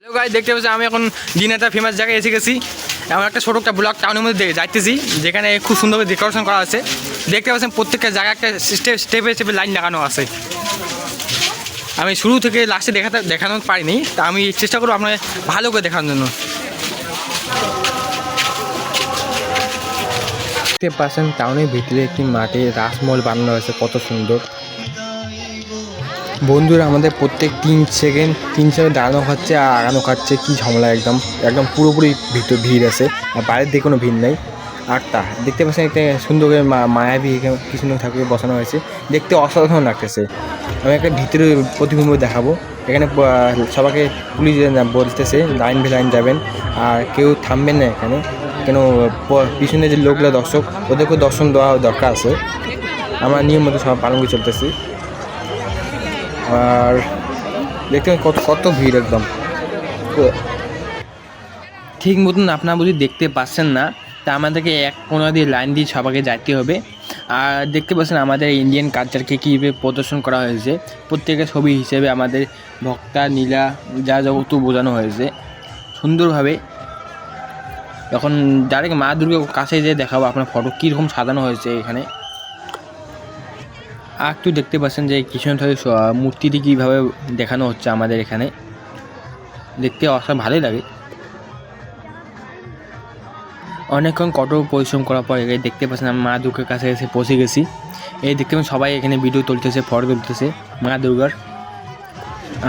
Hello guys, দেখতে পাচ্ছি আমি এখন দিনে একটা ফেমাস জায়গায় এসে গেছি। এমন একটা ছোটো একটা ব্লক টাউনের মধ্যে যাইতেছি, যেখানে খুব সুন্দরভাবে ডেকোরেশন করা আছে। দেখতে পাচ্ছেন প্রত্যেকটা জায়গায় একটা স্টেপে স্টেপে লাইন লাগানো আছে। আমি শুরু থেকে লাস্টে দেখানো পারিনি, তা আমি চেষ্টা করবো আপনাকে ভালো করে দেখানোর জন্য। দেখতে পাচ্ছেন টাউনের ভিতরে একটি মাঠে রাসমহল বানানো হয়েছে, কত সুন্দর। বন্ধুরা আমাদের প্রত্যেক 3 সেকেন্ড দাঁড়ানো খাচ্ছে আর আগানো খাচ্ছে, কি ঝামেলা। একদম একদম পুরোপুরি ভিড় আছে, আর বাইরের দিকে কোনো ভিড় নেই। আর তা দেখতে পাচ্ছেন একটা সুন্দর করে মায়াবী কৃষ্ণ ঠাকুর বসানো হয়েছে, দেখতে অসাধারণ লাগতেছে। আমি একটা ভিতরে প্রতিবিম্ব দেখাবো। এখানে সবাইকে পুলিশ বলতেছে লাইন বাই লাইন যাবেন, আর কেউ থামবেন না এখানে, কেন পিছনে যে লোকগুলো দর্শক, ওদেরকেও দর্শন দেওয়া দরকার আছে। আমরা নিয়ম মতো সবাই পালন করে চলতেছি। আর দেখতে কত কত ভিড়, একদম ঠিক মতন আপনারা বুঝি দেখতে পাচ্ছেন না, তা আমাদেরকে এক কোণা দিয়ে লাইন দিয়ে সবাইকে যাইতে হবে। আর দেখতে পাচ্ছেন আমাদের ইন্ডিয়ান কালচারকে কীভাবে প্রদর্শন করা হয়েছে, প্রত্যেকের ছবি হিসেবে আমাদের ভক্তা নীলা যা জগৎ বোঝানো হয়েছে সুন্দরভাবে। যখন ডাইরেক্ট মা দুর্গার কাছে যেয়ে দেখাবো আপনার ফটো কীরকম সাজানো হয়েছে এখানে। আর একটু দেখতে পাচ্ছেন যে কৃষ্ণ ঠাকুরের মূর্তিটি কীভাবে দেখানো হচ্ছে আমাদের এখানে, দেখতে ভালোই লাগে। অনেকক্ষণ কঠোর পরিশ্রম করার পর দেখতে পাচ্ছেন আমি মা দুর্গার কাছে এসে পৌঁছে গেছি। এই দেখতে পাচ্ছেন সবাই এখানে ভিডিও তুলতেছে, ফটো তুলতেছে মা দুর্গার।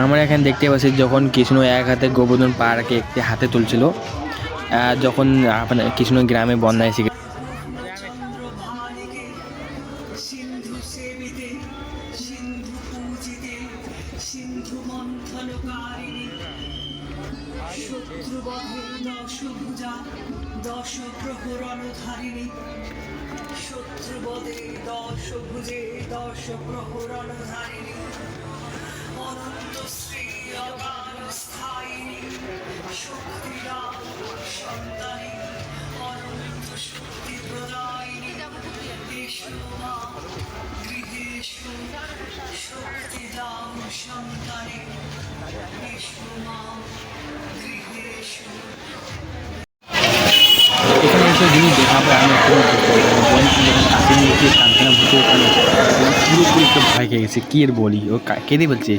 আমরা এখানে দেখতে পাচ্ছি যখন কৃষ্ণ এক হাতে গোবর্ধন পাহাড়কে একটি হাতে তুলছিল, যখন আপনার কৃষ্ণ গ্রামে বন্যা এসে এখানে এসে জিনিস দেখাবো। আমি কাছে নিয়ে গিয়ে কানখানা ভূতে পুরোপুরি ভয় খেয়ে গেছে, কি এর বলি, ও কেঁদে বলছে।